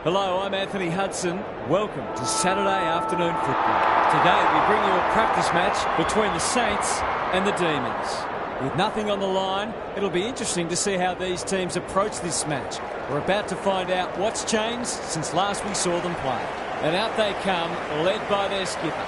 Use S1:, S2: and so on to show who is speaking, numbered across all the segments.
S1: Hello, I'm Anthony Hudson. Welcome to Saturday afternoon football. Today we bring you a practice match between the Saints and the Demons. With nothing on the line, it'll be interesting to see how these teams approach this match. We're about to find out what's changed since last we saw them play. And out they come, led by their skipper.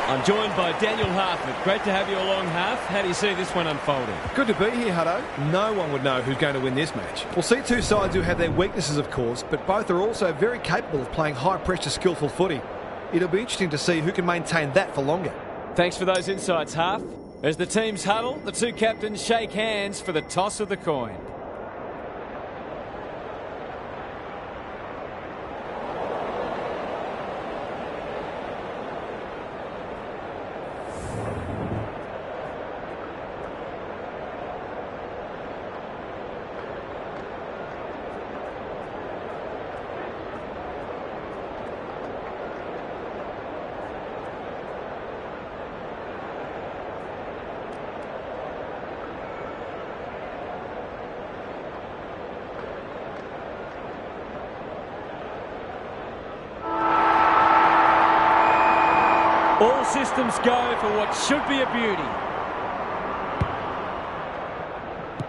S1: I'm joined by Daniel Hartford. Great to have you along, Harf. How do you see this one unfolding?
S2: Good to be here, Hutto. No one would know who's going to win this match. We'll see two sides who have their weaknesses, of course, but both are also very capable of playing high-pressure, skillful footy. It'll be interesting to see who can maintain that for longer.
S1: Thanks for those insights, Harf. As the teams huddle, the two captains shake hands for the toss of the coin. All systems go for what should be a beauty.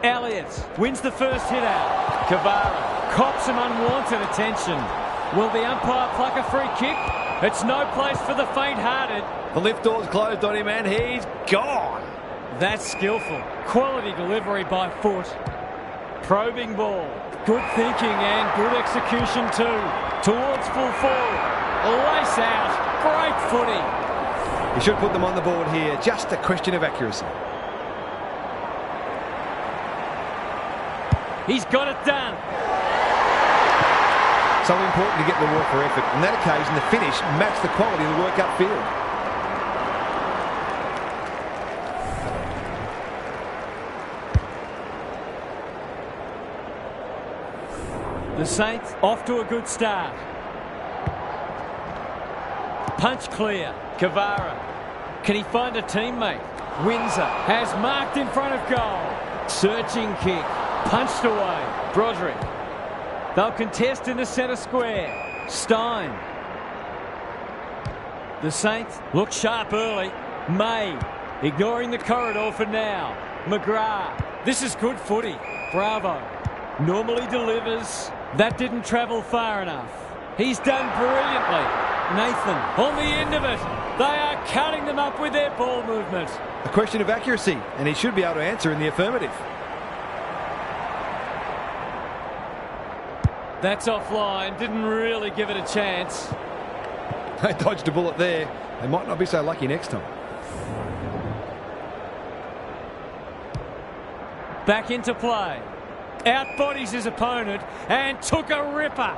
S1: Elliott wins the first hit out. Kavara cops some unwanted attention. Will the umpire pluck a free kick? It's no place for the faint-hearted.
S2: The lift door's closed on him and he's gone.
S1: That's skillful. Quality delivery by foot. Probing ball. Good thinking and good execution too. Towards full forward. Lace out. Great footy.
S2: He should put them on the board here. Just a question of accuracy.
S1: He's got it done.
S2: So important to get the reward for effort. On that occasion, the finish matched the quality of the work upfield.
S1: The Saints off to a good start. Punch clear. Kavara. Can he find a teammate? Windsor has marked in front of goal. Searching kick. Punched away. Broderick. They'll contest in the centre square. Stein. The Saints look sharp early. May ignoring the corridor for now. McGrath. This is good footy. Bravo. Normally delivers. That didn't travel far enough. He's done brilliantly. Nathan on the end of it. They are cutting them up with their ball movement.
S2: A question of accuracy, and he should be able to answer in the affirmative.
S1: That's offline. Didn't really give it a chance.
S2: They dodged a bullet there. They might not be so lucky next time.
S1: Back into play. Outbodies his opponent and took a ripper.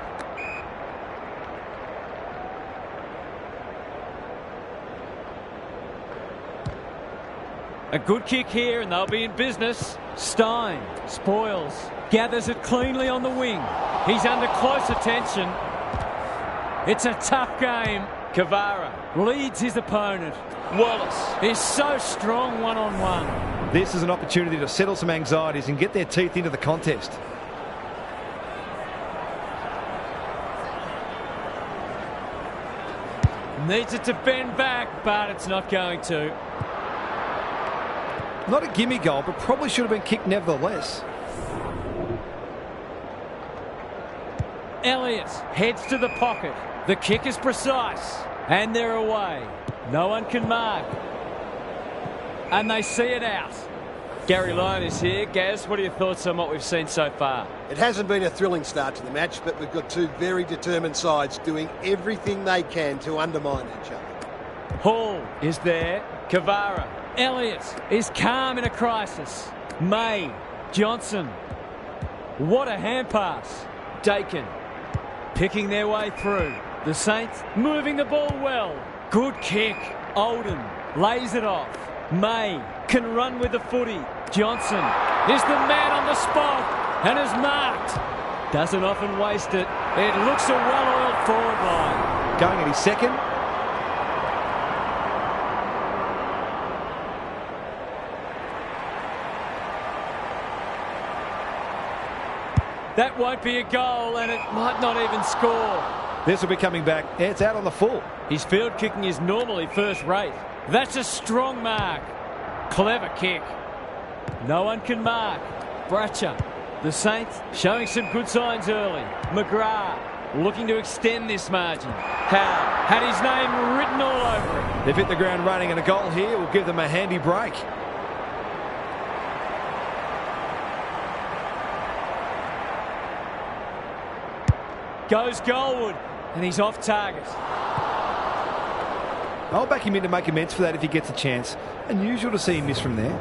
S1: A good kick here and they'll be in business. Stein spoils. Gathers it cleanly on the wing. He's under close attention. It's a tough game. Kavara leads his opponent. Wallace is so strong one-on-one.
S2: This is an opportunity to settle some anxieties and get their teeth into the contest.
S1: Needs it to bend back, but it's not going to.
S2: Not a gimme goal, but probably should have been kicked nevertheless.
S1: Elliott heads to the pocket. The kick is precise. And they're away. No one can mark. And they see it out. Gary Lyon is here. Gaz, what are your thoughts on what we've seen so far?
S3: It hasn't been a thrilling start to the match, but we've got two very determined sides doing everything they can to undermine each other.
S1: Hall is there. Kavara. Elliott is calm in a crisis. May. Johnson. What a hand pass. Dakin. picking their way through. The Saints moving the ball well. Good kick. Oldham lays it off. May can run with the footy. Johnson is the man on the spot and is marked. Doesn't often waste it. It looks a well-oiled forward line.
S2: Going at his second.
S1: That won't be a goal, and it might not even score.
S2: This will be coming back. It's out on the full.
S1: His field kicking is normally first rate. That's a strong mark. Clever kick. No one can mark. Bratcher. The Saints showing some good signs early. McGrath looking to extend this margin. Howe had his name written all over it.
S2: They've hit the ground running, and a goal here will give them a handy break.
S1: Goes Goldwood, and he's off target.
S2: I'll back him in to make amends for that if he gets a chance. Unusual to see him miss from there.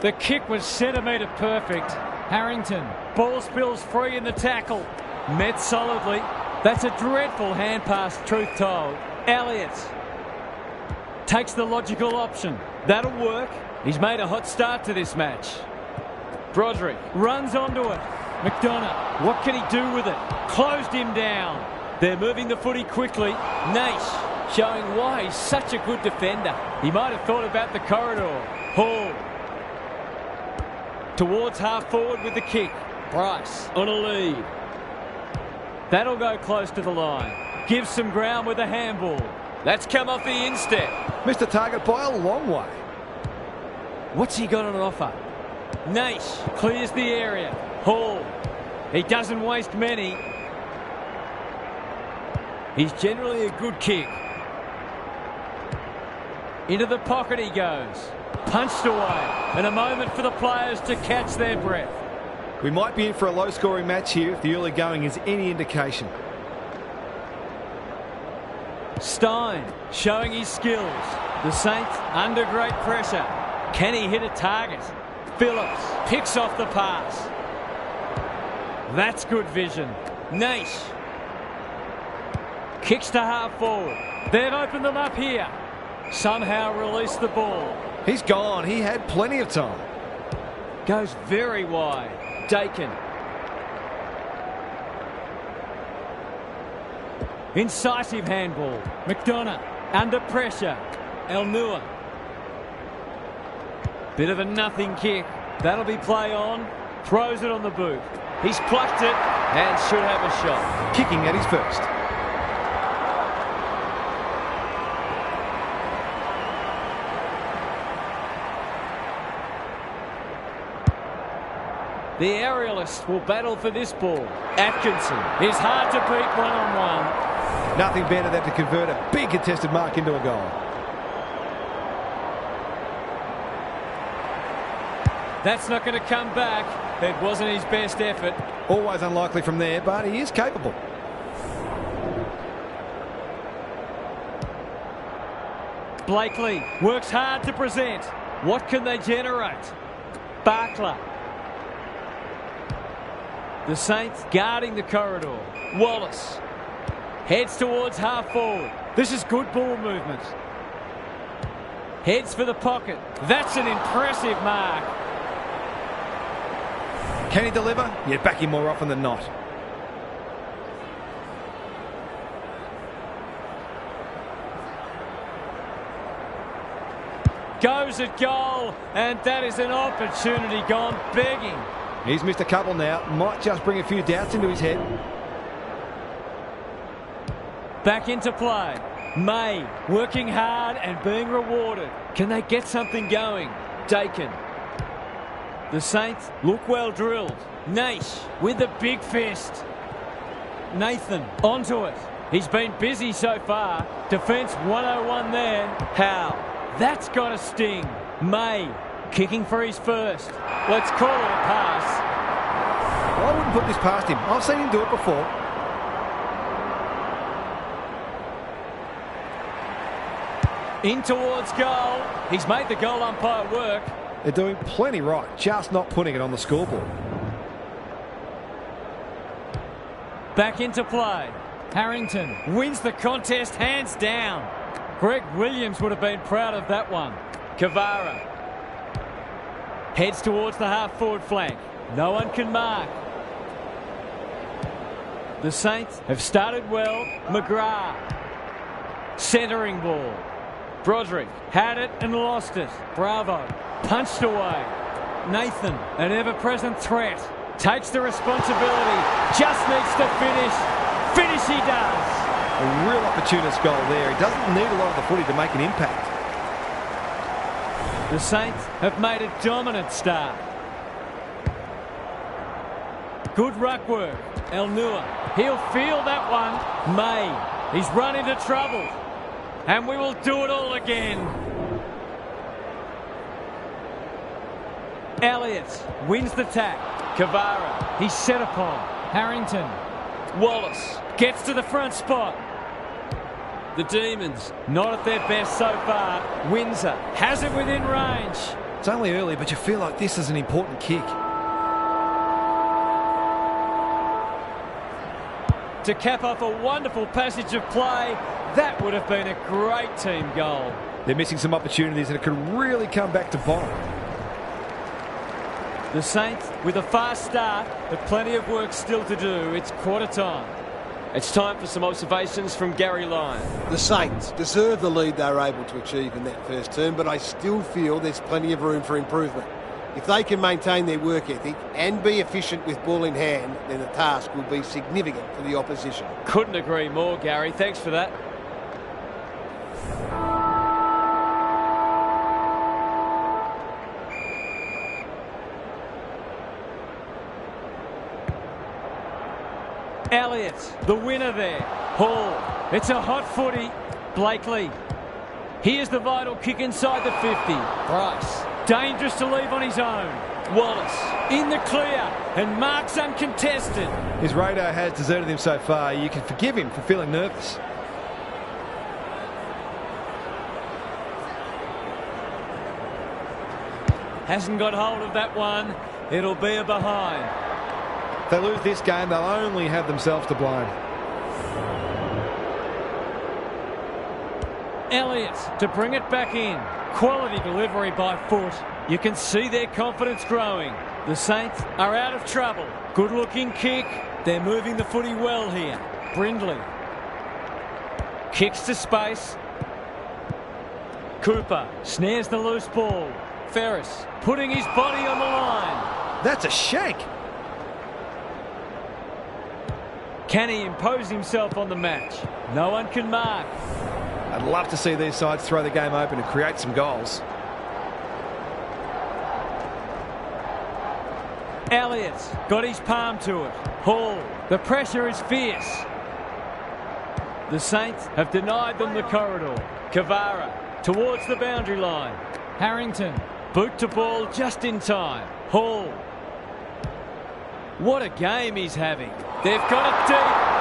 S1: The kick was centimetre perfect. Harrington. Ball spills free in the tackle. Met solidly. That's a dreadful hand pass, truth told. Elliott takes the logical option. That'll work. He's made a hot start to this match. Broderick runs onto it. McDonough, what can he do with it? Closed him down. They're moving the footy quickly. Naish showing why he's such a good defender. He might have thought about the corridor. Hall towards half forward with the kick. Bryce on a lead. That'll go close to the line. Gives some ground with a handball. That's come off the instep.
S2: Missed the target by a long way.
S1: What's he got on offer? Naish clears the area. Hall. He doesn't waste many. He's generally a good kick. Into the pocket he goes. Punched away. And a moment for the players to catch their breath.
S2: We might be in for a low-scoring match here if the early going is any indication.
S1: Stein showing his skills. The Saints under great pressure. Can he hit a target? Phillips picks off the pass. That's good vision. Naish kicks to half forward. They've opened them up here. Somehow released the ball.
S2: He's gone. He had plenty of time.
S1: Goes very wide. Dakin. Incisive handball. McDonough under pressure. Elnua. Bit of a nothing kick. That'll be play on. Throws it on the boot. He's plucked it and should have a shot.
S2: Kicking at his first.
S1: The aerialist will battle for this ball. Atkinson is hard to beat one-on-one.
S2: Nothing better than to convert a big contested mark into a goal.
S1: That's not going to come back. It wasn't his best effort.
S2: Always unlikely from there, but he is capable.
S1: Blakely works hard to present. What can they generate? Barkler. The Saints guarding the corridor. Wallace heads towards half forward. This is good ball movement. Heads for the pocket. That's an impressive mark.
S2: Can he deliver? Yeah, back him more often than not.
S1: Goes at goal, and that is an opportunity gone begging.
S2: He's missed a couple now. Might just bring a few doubts into his head.
S1: Back into play. May working hard and being rewarded. Can they get something going? Dakin. The Saints look well drilled. Naish with the big fist. Nathan onto it. He's been busy so far. Defence 101 there. Howe. That's got a sting. May kicking for his first. Let's call it a pass.
S2: I wouldn't put this past him. I've seen him do it before.
S1: In towards goal. He's made the goal umpire work.
S2: They're doing plenty right, just not putting it on the scoreboard.
S1: Back into play. Harrington wins the contest hands down. Greg Williams would have been proud of that one. Kavara heads towards the half-forward flank. No one can mark. The Saints have started well. McGrath. Centering ball. Broderick had it and lost it. Bravo. Punched away. Nathan, an ever-present threat. Takes the responsibility. Just needs to finish. Finish he does.
S2: A real opportunist goal there. He doesn't need a lot of the footy to make an impact.
S1: The Saints have made a dominant start. Good ruck work. El Nua. He'll feel that one. May. He's run into trouble. And we will do it all again. Elliott wins the tack. Kavara. He's set upon. Harrington. Wallace gets to the front spot. The Demons not at their best so far. Windsor has it within range.
S2: It's only early, but you feel like this is an important kick.
S1: To cap off a wonderful passage of play, that would have been a great team goal.
S2: They're missing some opportunities and it could really come back to bite.
S1: The Saints with a fast start, but plenty of work still to do. It's quarter time. It's time for some observations from Gary Lyon.
S3: The Saints deserve the lead they were able to achieve in that first term, but I still feel there's plenty of room for improvement. If they can maintain their work ethic and be efficient with ball in hand, then the task will be significant for the opposition.
S1: Couldn't agree more, Gary. Thanks for that. Elliott, the winner there. Hall, it's a hot footy. Blakely. Here's the vital kick inside the 50. Bryce, dangerous to leave on his own. Wallace, in the clear, and marks uncontested.
S2: His radar has deserted him so far. You can forgive him for feeling nervous.
S1: Hasn't got hold of that one. It'll be a behind.
S2: If they lose this game, they'll only have themselves to blame.
S1: Elliott to bring it back in. Quality delivery by foot. You can see their confidence growing. The Saints are out of trouble. Good looking kick. They're moving the footy well here. Brindley. Kicks to space. Cooper snares the loose ball. Ferris putting his body on the line.
S2: That's a shank.
S1: Can he impose himself on the match? No one can mark.
S2: I'd love to see these sides throw the game open and create some goals.
S1: Elliott's got his palm to it. Hall, the pressure is fierce. The Saints have denied them the corridor. Kavara towards the boundary line. Harrington, boot to ball just in time. Hall. What a game he's having. They've got it deep.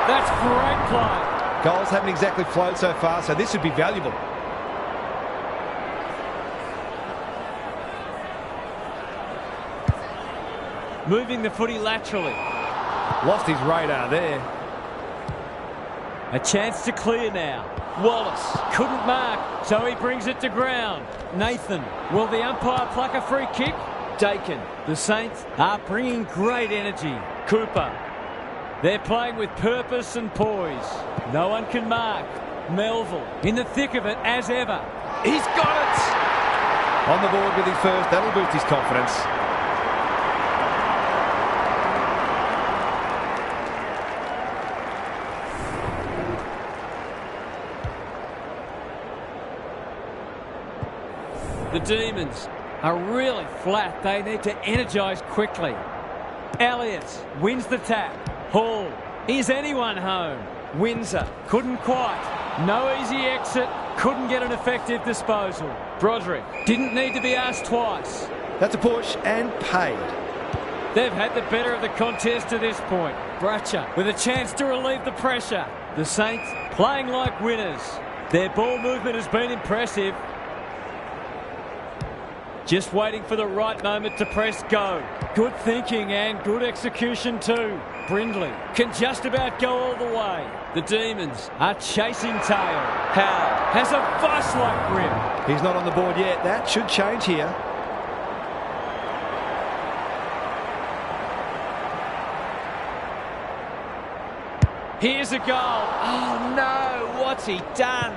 S1: That's great play.
S2: Goals haven't exactly flowed so far, so this would be valuable.
S1: Moving the footy laterally.
S2: Lost his radar there.
S1: A chance to clear now. Wallace couldn't mark, so he brings it to ground. Nathan, will the umpire pluck a free kick? Dakin. The Saints are bringing great energy. Cooper. They're playing with purpose and poise. No one can mark. Melville in the thick of it as ever. He's got it!
S2: On the board with his first. That'll boost his confidence.
S1: The Demons are really flat. They need to energise quickly. Elliott wins the tap. Hall, is anyone home? Windsor couldn't quite. No easy exit. Couldn't get an effective disposal. Broderick didn't need to be asked twice.
S2: That's a push and paid.
S1: They've had the better of the contest to this point. Bratcher with a chance to relieve the pressure. The Saints playing like winners. Their ball movement has been impressive. Just waiting for the right moment to press go. Good thinking and good execution too. Brindley can just about go all the way. The Demons are chasing tail. Howe has a vice-like grip.
S2: He's not on the board yet. That should change here.
S1: Here's a goal. Oh no, what's he done?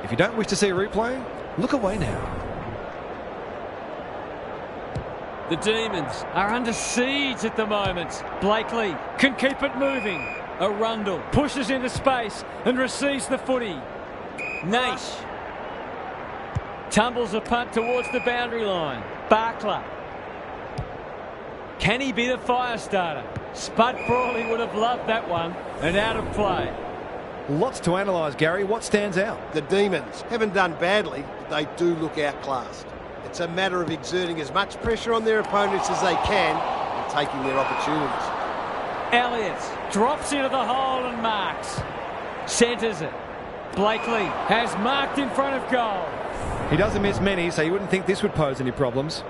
S2: If you don't wish to see a replay, look away now.
S1: The Demons are under siege at the moment. Blakely can keep it moving. Arundel pushes into space and receives the footy. Nash tumbles a punt towards the boundary line. Barkler. Can he be the fire starter? Spud Frawley would have loved that one. And out of play.
S2: Lots to analyse, Gary. What stands out?
S3: The Demons haven't done badly, but they do look outclassed. It's a matter of exerting as much pressure on their opponents as they can and taking their opportunities.
S1: Elliott drops into the hole and marks. Centres it. Blakely has marked in front of goal.
S2: He doesn't miss many, so you wouldn't think this would pose any problems.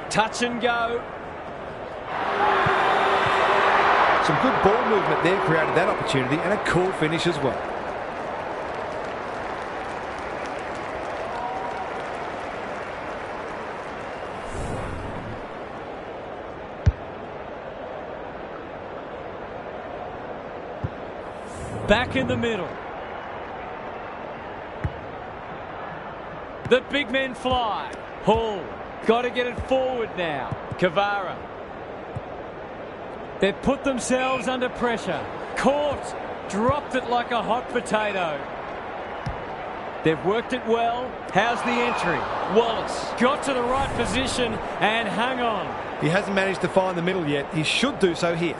S1: Touch and go.
S2: Some good ball movement there created that opportunity, and a cool finish as well.
S1: Back in the middle. The big men fly. Hall. Got to get it forward now. Kavara. They've put themselves under pressure. Caught. Dropped it like a hot potato. They've worked it well. How's the entry? Wallace got to the right position and hung on.
S2: He hasn't managed to find the middle yet. He should do so here.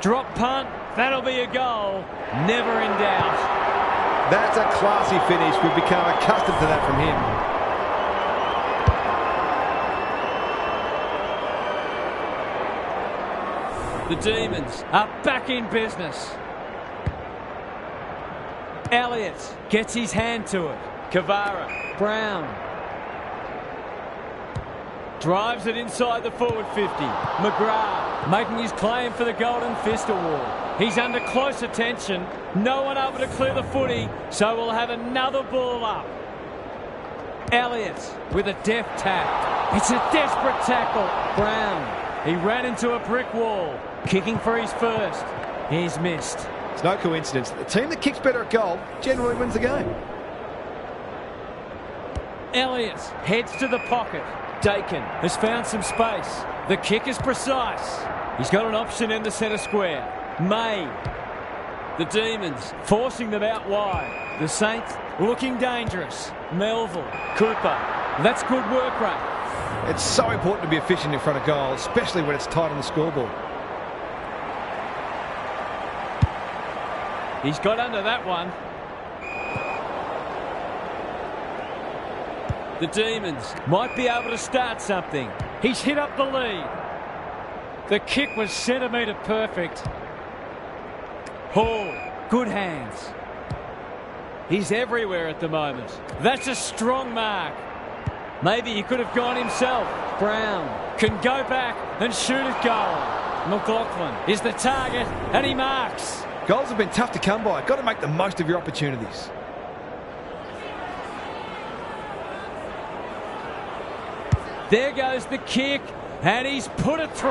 S1: Drop punt. That'll be a goal. Never in doubt.
S2: That's a classy finish. We've become accustomed to that from him.
S1: The Demons are back in business. Elliott gets his hand to it. Kavara. Brown. Drives it inside the forward 50. McGrath making his claim for the Golden Fist Award. He's under close attention. No one able to clear the footy, so we'll have another ball up. Elliott with a deft tap. It's a desperate tackle. Brown. He ran into a brick wall. Kicking for his first. He's missed.
S2: It's no coincidence. The team that kicks better at goal generally wins the game.
S1: Elliott heads to the pocket. Dakin has found some space. The kick is precise. He's got an option in the centre square. May. The Demons forcing them out wide. The Saints looking dangerous. Melville. Cooper. That's good work rate.
S2: It's so important to be efficient in front of goal, especially when it's tight on the scoreboard.
S1: He's got under that one. The Demons might be able to start something. He's hit up the lead. The kick was centimetre perfect. Hall, good hands. He's everywhere at the moment. That's a strong mark. Maybe he could have gone himself. Brown can go back and shoot at goal. McLaughlin is the target and he marks.
S2: Goals have been tough to come by. Got to make the most of your opportunities.
S1: There goes the kick, and he's put it through.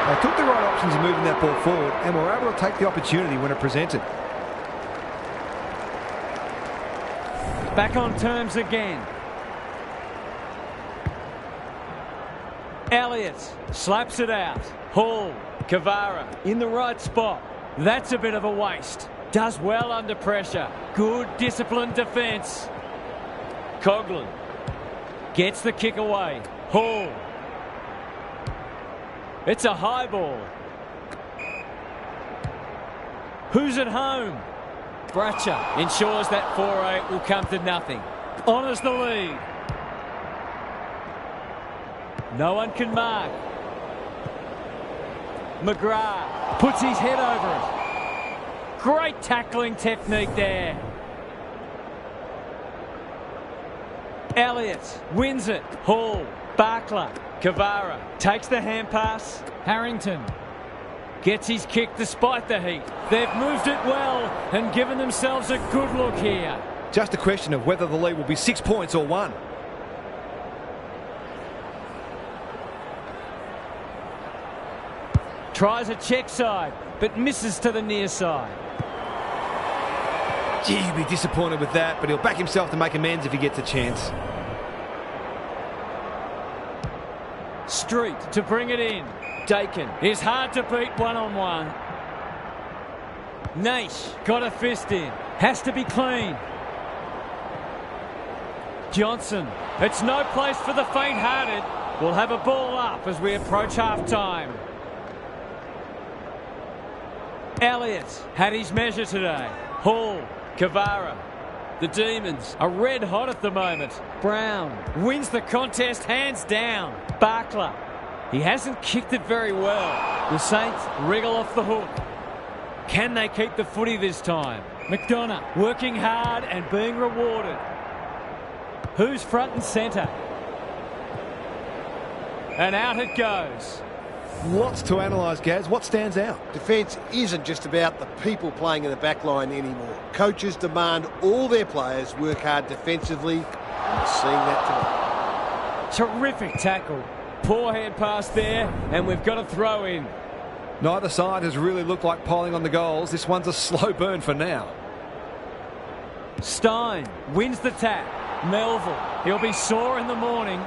S2: They took the right options in moving that ball forward and were able to take the opportunity when it presented.
S1: Back on terms again. Elliott slaps it out. Hall, Kavara in the right spot. That's a bit of a waste. Does well under pressure. Good disciplined defence. Coughlin gets the kick away. Hall. It's a high ball. Who's at home? Bratcher ensures that foray will come to nothing. Honours the lead. No one can mark. McGrath puts his head over it. Great tackling technique there. Elliott wins it. Hall, Barkler, Kavara takes the hand pass. Harrington gets his kick despite the heat. They've moved it well and given themselves a good look here.
S2: Just a question of whether the lead will be 6 points or 1.
S1: Tries a check side, but misses to the near side.
S2: Gee, he'll be disappointed with that, but he'll back himself to make amends if he gets a chance.
S1: Street to bring it in. Dakin is hard to beat one-on-one. Naish got a fist in. Has to be clean. Johnson. It's no place for the faint-hearted. We'll have a ball up as we approach half-time. Elliott had his measure today. Hall, Kavara. The Demons are red hot at the moment. Brown wins the contest hands down. Barkler. He hasn't kicked it very well. The Saints wriggle off the hook. Can they keep the footy this time? McDonough working hard and being rewarded. Who's front and centre? And out it goes.
S2: Lots to analyse, Gaz. What stands out?
S3: Defence isn't just about the people playing in the back line anymore. Coaches demand all their players work hard defensively, and we're seeing that tonight.
S1: Terrific tackle. Poor hand pass there, and we've got a throw in.
S2: Neither side has really looked like piling on the goals. This one's a slow burn for now.
S1: Stein wins the tap. Melville, he'll be sore in the morning.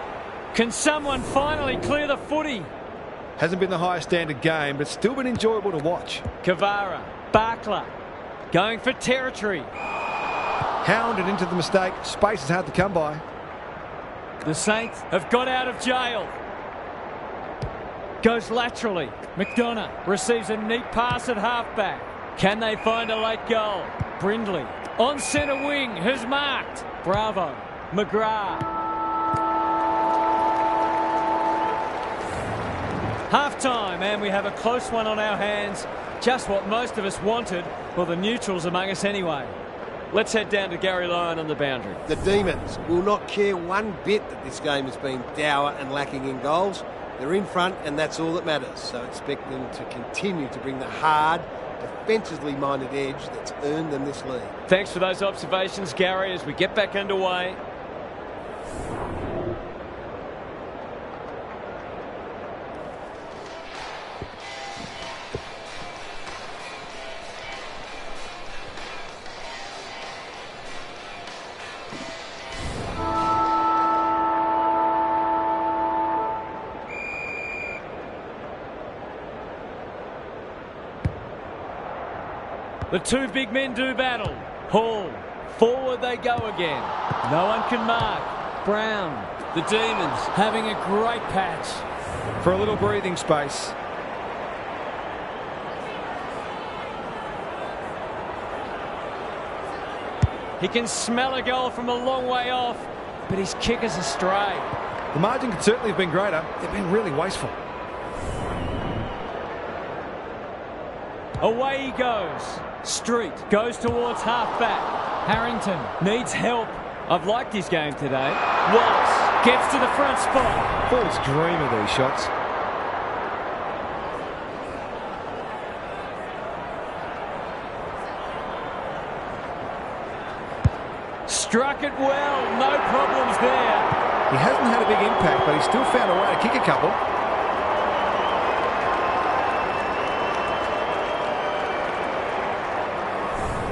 S1: Can someone finally clear the footy?
S2: Hasn't been the highest standard game, but still been enjoyable to watch.
S1: Kavara, Barkler, going for territory.
S2: Hounded into the mistake. Space is hard to come by.
S1: The Saints have got out of jail. Goes laterally. McDonough receives a neat pass at halfback. Can they find a late goal? Brindley on centre wing has marked. Bravo. McGrath. Half-time, and we have a close one on our hands. Just what most of us wanted. Well, the neutrals among us anyway. Let's head down to Gary Lyon on the boundary.
S3: The Demons will not care one bit that this game has been dour and lacking in goals. They're in front, and that's all that matters. So expect them to continue to bring the hard, defensively minded edge that's earned them this lead.
S1: Thanks for those observations, Gary, as we get back underway. The two big men do battle. Hall, forward they go again. No one can mark. Brown, the Demons having a great patch.
S2: For a little breathing space.
S1: He can smell a goal from a long way off, but his kick is astray.
S2: The margin could certainly have been greater. They've been really wasteful.
S1: Away he goes. Street goes towards half-back. Harrington needs help. I've liked his game today. Wallace gets to the front spot.
S2: Forwards dream of these shots.
S1: Struck it well. No problems there.
S2: He hasn't had a big impact, but he's still found a way to kick a couple.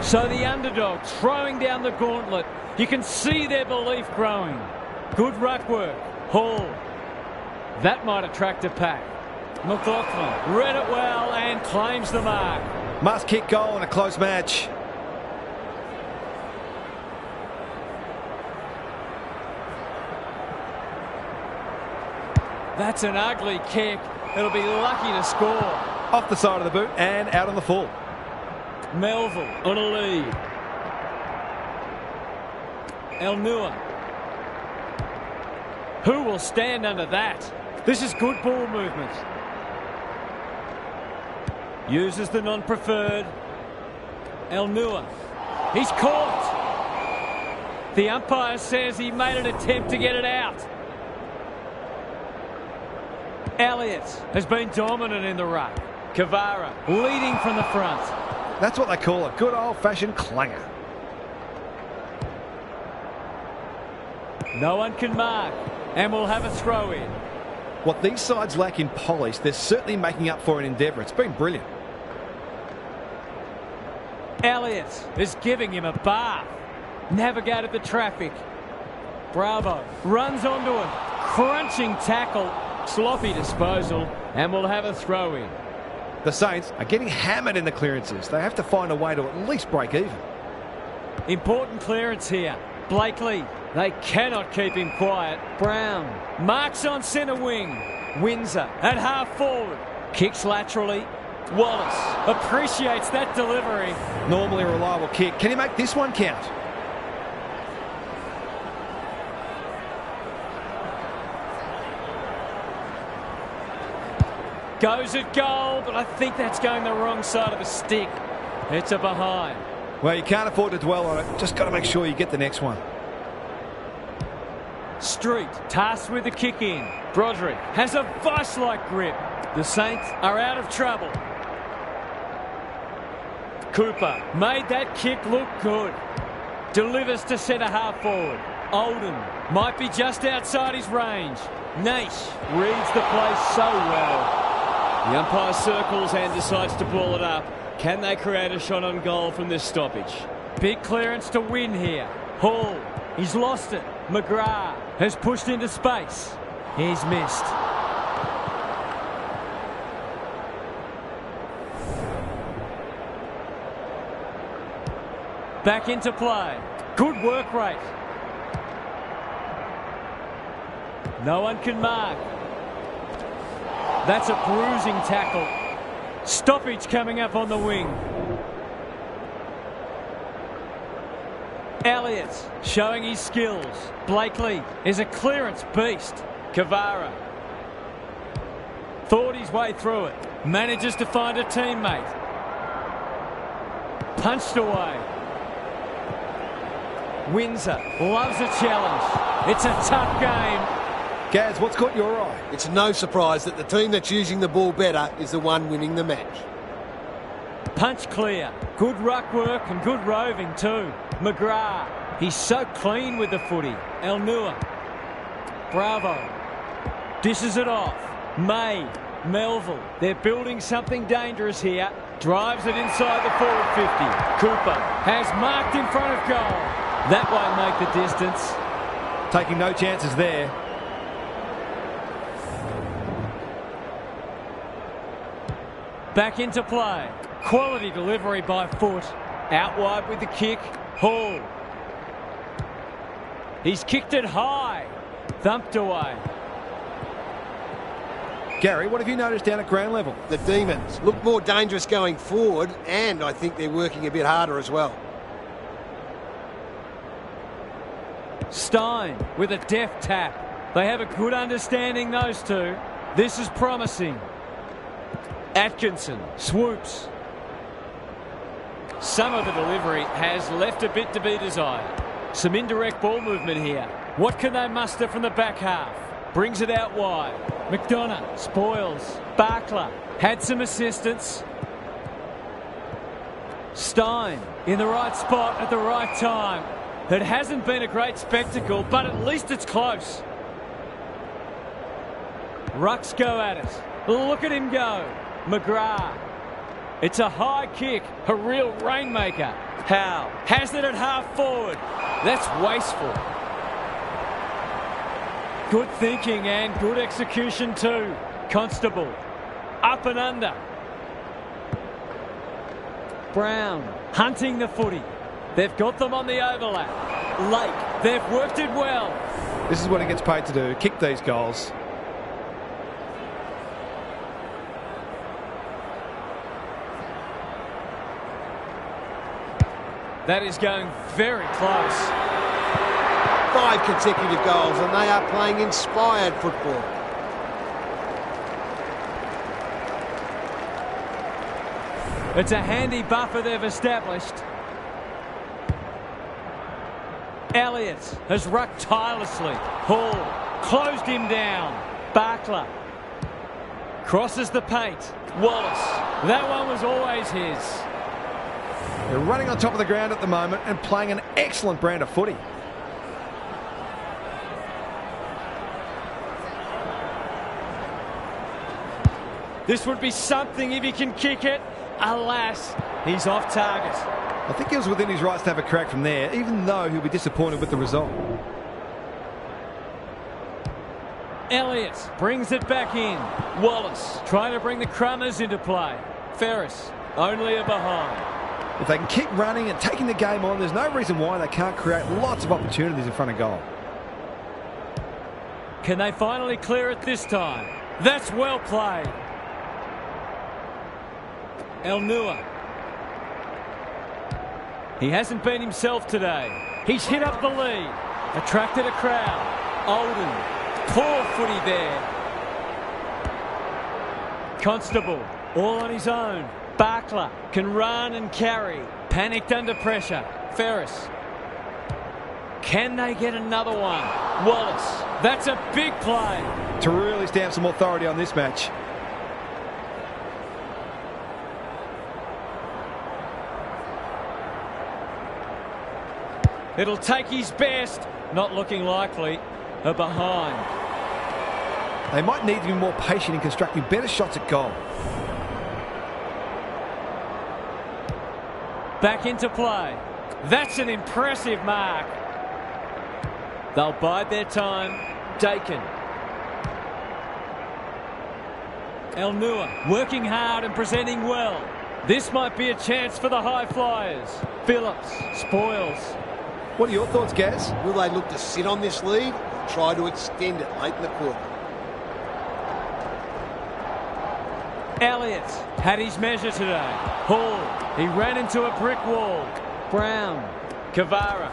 S1: So the underdog throwing down the gauntlet. You can see their belief growing. Good ruck work. Hall. That might attract a pack. McLaughlin read it well and claims the mark.
S2: Must kick goal in a close match.
S1: That's an ugly kick. It'll be lucky to score.
S2: Off the side of the boot and out on the full.
S1: Melville on a lead. El Nua. Who will stand under that? This is good ball movement. Uses the non-preferred. El Nua. He's caught. The umpire says he made an attempt to get it out. Elliott has been dominant in the ruck. Kavara leading from the front.
S2: That's what they call a good old-fashioned clanger.
S1: No one can mark, and we'll have a throw-in.
S2: What these sides lack in polish, they're certainly making up for in endeavour. It's been brilliant.
S1: Elliott is giving him a bath. Navigated the traffic. Bravo runs onto him. Crunching tackle. Sloppy disposal, and we'll have a throw-in.
S2: The Saints are getting hammered in the clearances. They have to find a way to at least break even.
S1: Important clearance here. Blakely. They cannot keep him quiet. Brown marks on centre wing. Windsor at half forward. Kicks laterally. Wallace appreciates that delivery.
S2: Normally a reliable kick. Can he make this one count?
S1: Goes at goal, but I think that's going the wrong side of the stick. It's a behind.
S2: Well, you can't afford to dwell on it. Just got to make sure you get the next one.
S1: Street tasked with the kick in. Broderick has a vice-like grip. The Saints are out of trouble. Cooper made that kick look good. Delivers to centre half forward. Oldham might be just outside his range. Nash reads the play so well. The umpire circles and decides to ball it up. Can they create a shot on goal from this stoppage? Big clearance to win here. Hall, he's lost it. McGrath has pushed into space. He's missed. Back into play. Good work rate. No one can mark. That's a bruising tackle. Stoppage coming up on the wing. Elliott showing his skills. Blakely is a clearance beast. Kavara thought his way through it. Manages to find a teammate. Punched away. Windsor loves a challenge. It's a tough game.
S2: Gaz, what's caught your eye?
S3: It's no surprise that the team that's using the ball better is the one winning the match.
S1: Punch clear. Good ruck work and good roving too. McGrath. He's so clean with the footy. El Nua. Bravo. Dishes it off. May. Melville. They're building something dangerous here. Drives it inside the forward 50. Cooper has marked in front of goal. That won't make the distance.
S2: Taking no chances there.
S1: Back into play. Quality delivery by foot. Out wide with the kick. Hall. He's kicked it high. Thumped away.
S2: Gary, what have you noticed down at ground level?
S3: The Demons look more dangerous going forward, and I think they're working a bit harder as well.
S1: Stein with a deft tap. They have a good understanding, those two. This is promising. Atkinson swoops. Some of the delivery has left a bit to be desired. Some indirect ball movement here. What can they muster from the back half? Brings it out wide. McDonough spoils. Barkler had some assistance. Stein in the right spot at the right time. It hasn't been a great spectacle, but at least it's close. Rucks go at it. Look at him go. McGrath. It's a high kick, a real rainmaker. Howe has it at half forward. That's wasteful. Good thinking and good execution too. Constable. Up and under. Brown hunting the footy. They've got them on the overlap. Lake, they've worked it well.
S2: This is what he gets paid to do, kick these goals.
S1: That is going very close.
S3: 5 consecutive goals, and they are playing inspired football.
S1: It's a handy buffer they've established. Elliott has rucked tirelessly. Hall closed him down. Barkler crosses the paint. Wallace, that one was always his.
S2: They're running on top of the ground at the moment and playing an excellent brand of footy.
S1: This would be something if he can kick it. Alas, he's off target.
S2: I think he was within his rights to have a crack from there, even though he'll be disappointed with the result.
S1: Elliott brings it back in. Wallace trying to bring the Crummers into play. Ferris only a behind.
S2: If they can keep running and taking the game on, there's no reason why they can't create lots of opportunities in front of goal.
S1: Can they finally clear it this time? That's well played. El Nua. He hasn't been himself today. He's hit up the lead. Attracted a crowd. Olden. Poor footy there. Constable. All on his own. Barkler can run and carry. Panicked under pressure. Ferris. Can they get another one? Wallace. That's a big play.
S2: To really stamp some authority on this match.
S1: It'll take his best. Not looking likely. A behind.
S2: They might need to be more patient in constructing better shots at goal.
S1: Back into play. That's an impressive mark. They'll bide their time. Dakin. El Nua working hard and presenting well. This might be a chance for the high flyers. Phillips spoils.
S2: What are your thoughts, Gaz?
S3: Will they look to sit on this lead or try to extend it late in the quarter?
S1: Elliott had his measure today. Hall, he ran into a brick wall. Brown, Kavara.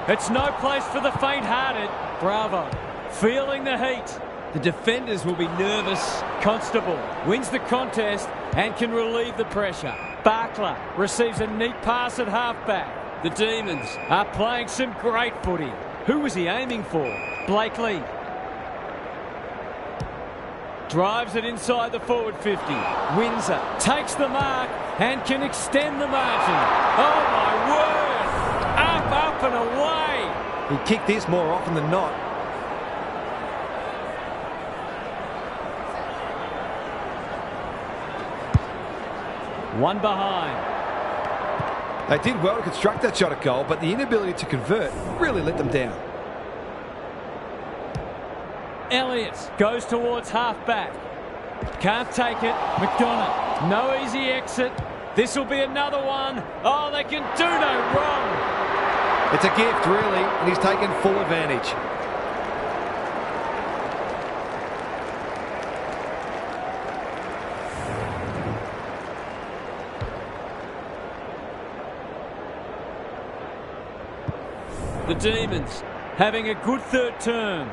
S1: It's no place for the faint-hearted. Bravo, feeling the heat. The defenders will be nervous. Constable wins the contest and can relieve the pressure. Barkler receives a neat pass at halfback. The Demons are playing some great footy. Who was he aiming for? Blakely. Drives it inside the forward 50. Windsor takes the mark and can extend the margin. Oh my word! Up and away!
S2: He kicked this more often than not.
S1: One behind.
S2: They did well to construct that shot at goal, but the inability to convert really let them down.
S1: Elliott goes towards half-back. Can't take it. McDonough. No easy exit. This will be another one. Oh, they can do no wrong.
S2: It's a gift, really, and he's taken full advantage.
S1: The Demons having a good third term.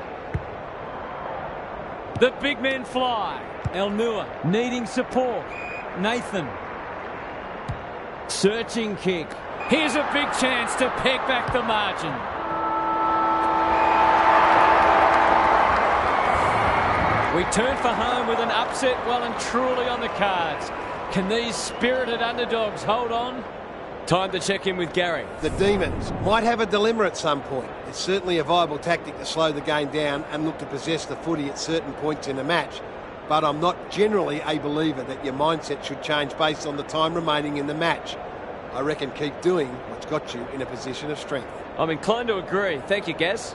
S1: The big men fly. El Nua needing support. Nathan. Searching kick. Here's a big chance to peg back the margin. We turn for home with an upset well and truly on the cards. Can these spirited underdogs hold on? Time to check in with Gary.
S3: The Demons might have a dilemma at some point. It's certainly a viable tactic to slow the game down and look to possess the footy at certain points in a match. But I'm not generally a believer that your mindset should change based on the time remaining in the match. I reckon keep doing what's got you in a position of strength.
S1: I'm inclined to agree. Thank you, Gaz.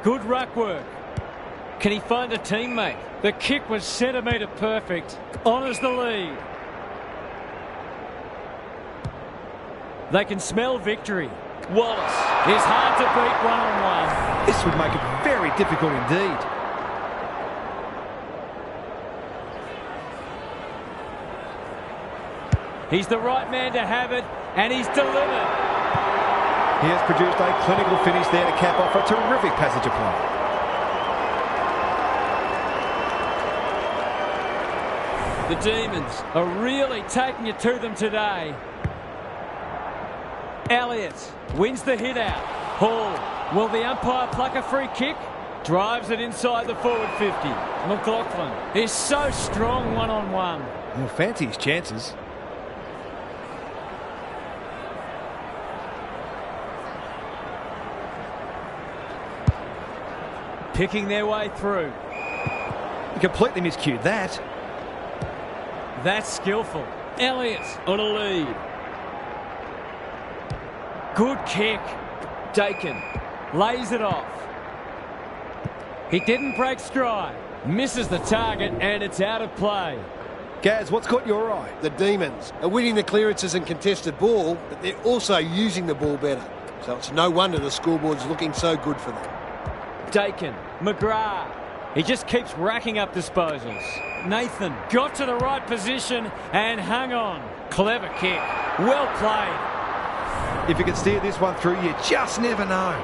S1: Good ruck work. Can he find a teammate? The kick was centimetre perfect. Honours the lead. They can smell victory. Wallace is hard to beat one-on-one.
S2: This would make it very difficult indeed.
S1: He's the right man to have it, and he's delivered.
S2: He has produced a clinical finish there to cap off a terrific passage of play.
S1: The Demons are really taking it to them today. Elliott wins the hit out. Hall, will the umpire pluck a free kick? Drives it inside the forward 50. McLaughlin is so strong one-on-one.
S2: He'll fancy his chances.
S1: Picking their way through.
S2: He completely miscued that.
S1: That's skillful. Elliott on a lead. Good kick. Dakin lays it off. He didn't break stride. Misses the target and it's out of play.
S2: Gaz, what's caught your eye?
S3: The Demons are winning the clearances and contested ball, but they're also using the ball better. So it's no wonder the scoreboard's looking so good for them.
S1: Dakin, McGrath. He just keeps racking up disposals. Nathan got to the right position and hung on. Clever kick. Well played.
S2: If you can steer this one through, you just never know.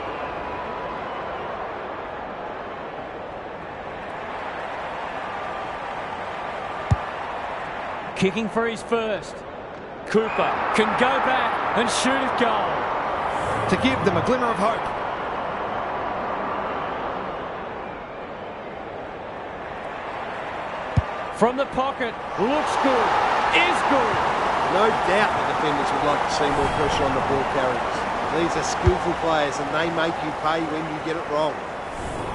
S1: Kicking for his first. Cooper can go back and shoot at goal.
S2: To give them a glimmer of hope.
S1: From the pocket, looks good, is good.
S3: No doubt the defenders would like to see more pressure on the ball carriers. These are skillful players and they make you pay when you get it wrong.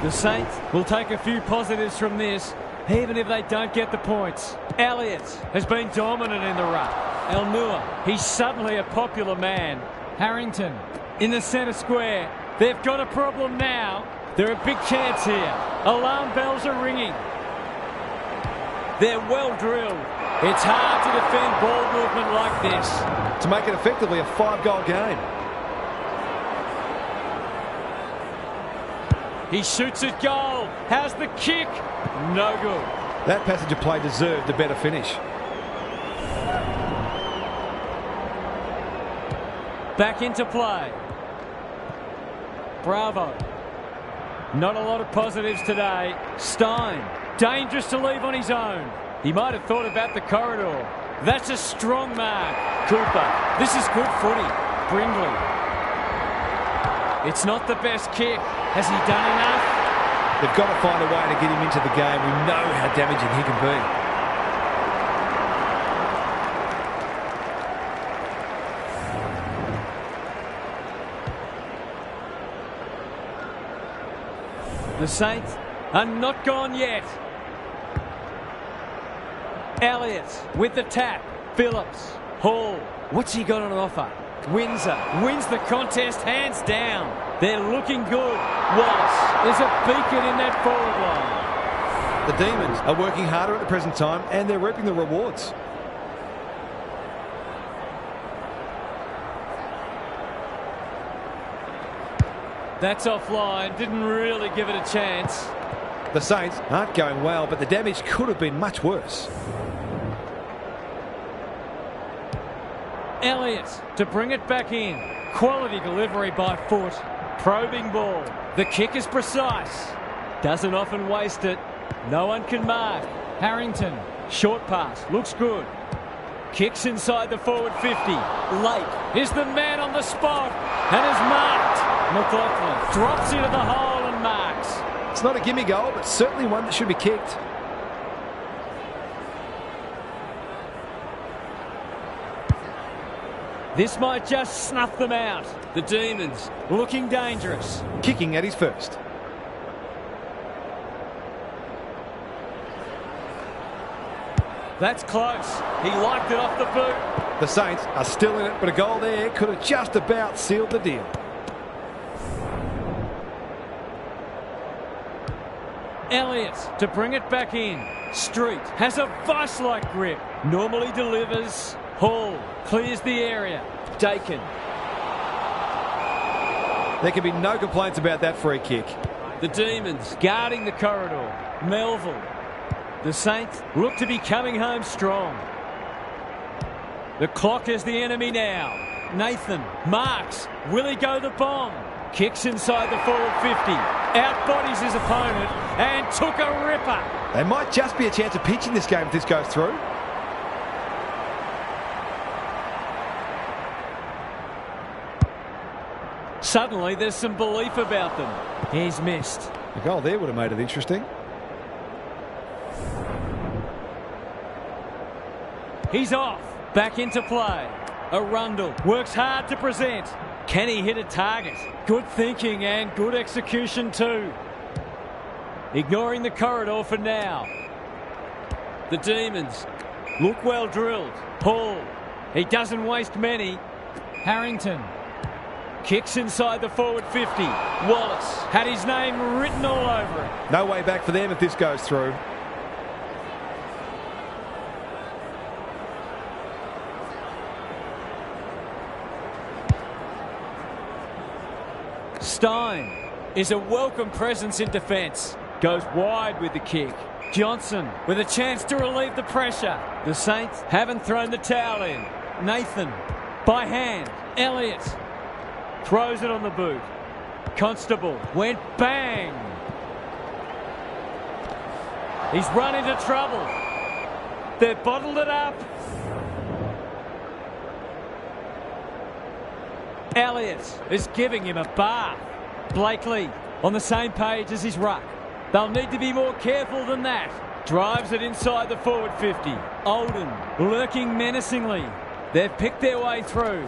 S1: The Saints will take a few positives from this, even if they don't get the points. Elliott has been dominant in the ruck. Elnua, he's suddenly a popular man. Harrington in the centre square. They've got a problem now. They're a big chance here. Alarm bells are ringing. They're well drilled. It's hard to defend ball movement like this.
S2: To make it effectively a 5-goal game.
S1: He shoots at goal. Has the kick. No good.
S2: That passage of play deserved a better finish.
S1: Back into play. Bravo. Not a lot of positives today. Stein. Dangerous to leave on his own. He might have thought about the corridor. That's a strong mark. Cooper. This is good footy. Brindley. It's not the best kick. Has he done enough?
S2: They've got to find a way to get him into the game. We know how damaging he can be.
S1: The Saints are not gone yet. Elliott with the tap. Phillips. Hall. What's he got on offer? Windsor wins the contest hands down. They're looking good. Wallace is a beacon in that forward line.
S2: The Demons are working harder at the present time and they're reaping the rewards.
S1: That's offline. Didn't really give it a chance.
S2: The Saints aren't going well, but the damage could have been much worse.
S1: Elliott to bring it back in. Quality delivery by foot. Probing ball. The kick is precise. Doesn't often waste it. No one can mark. Harrington. Short pass. Looks good. Kicks inside the forward 50. Lake is the man on the spot and is marked. McLaughlin drops into the hole and marks.
S2: It's not a gimme goal, but certainly one that should be kicked.
S1: This might just snuff them out. The Demons looking dangerous.
S2: Kicking at his first.
S1: That's close. He liked it off the boot.
S2: The Saints are still in it, but a goal there could have just about sealed the deal.
S1: Elliott to bring it back in. Street has a vice-like grip. Normally delivers. Hall clears the area. Dakin.
S2: There can be no complaints about that free kick.
S1: The Demons guarding the corridor. Melville. The Saints look to be coming home strong. The clock is the enemy now. Nathan marks. Will he go the bomb? Kicks inside the forward 50. Outbodies his opponent and took a ripper.
S2: There might just be a chance of pinching this game if this goes through.
S1: Suddenly there's some belief about them. He's missed.
S2: The goal there would have made it interesting.
S1: He's off. Back into play. Arundel works hard to present. Can he hit a target? Good thinking and good execution too. Ignoring the corridor for now. The Demons look well drilled. Hall. He doesn't waste many. Harrington. Kicks inside the forward 50. Wallace had his name written all over it.
S2: No way back for them if this goes through.
S1: Stein is a welcome presence in defence. Goes wide with the kick. Johnson with a chance to relieve the pressure. The Saints haven't thrown the towel in. Nathan by hand. Elliott throws it on the boot. Constable went bang. He's run into trouble. They've bottled it up. Elliott is giving him a bath. Blakely on the same page as his ruck. They'll need to be more careful than that. Drives it inside the forward 50. Olden lurking menacingly. They've picked their way through.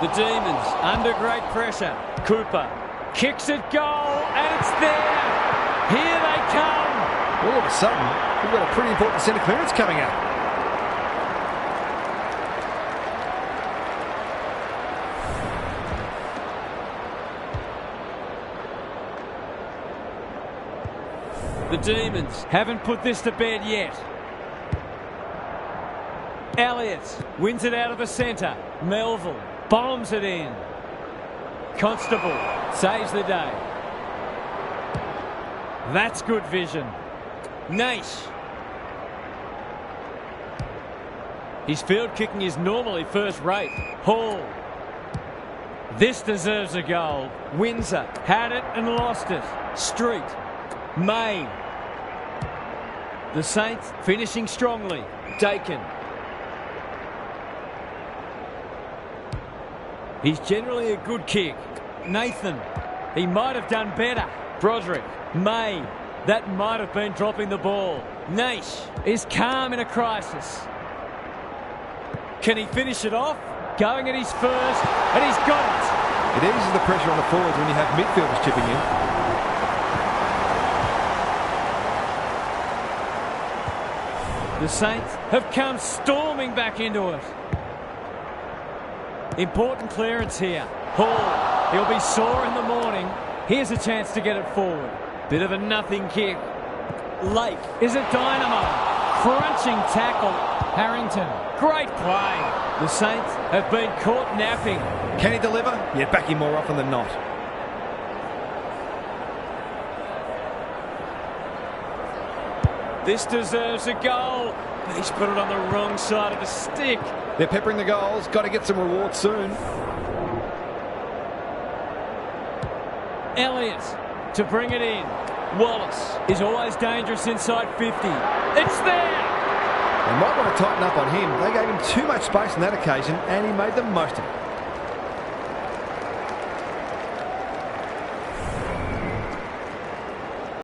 S1: The Demons under great pressure. Cooper kicks it goal and it's there. Here they come.
S2: All of a sudden, we've got a pretty important centre clearance coming up.
S1: The Demons haven't put this to bed yet. Elliott wins it out of the centre. Melville bombs it in. Constable saves the day. That's good vision. Naish. His field kicking is normally first rate. Hall. This deserves a goal. Windsor had it and lost it. Street. May. The Saints finishing strongly. Dakin. He's generally a good kick. Nathan. He might have done better. Broderick. May. That might have been dropping the ball. Naish is calm in a crisis. Can he finish it off? Going at his first, and he's got it.
S2: It eases the pressure on the forwards when you have midfielders chipping in.
S1: The Saints have come storming back into it. Important clearance here. Hall, he'll be sore in the morning. Here's a chance to get it forward. Bit of a nothing kick. Lake is a dynamo. Crunching tackle. Harrington, great play. The Saints have been caught napping.
S2: Can he deliver? Yeah, back him more often than not.
S1: This deserves a goal, but he's put it on the wrong side of the stick.
S2: They're peppering the goals. Got to get some reward soon.
S1: Elliott to bring it in. Wallace is always dangerous inside 50. It's there!
S2: They might want to tighten up on him. They gave him too much space on that occasion, and he made the most of it.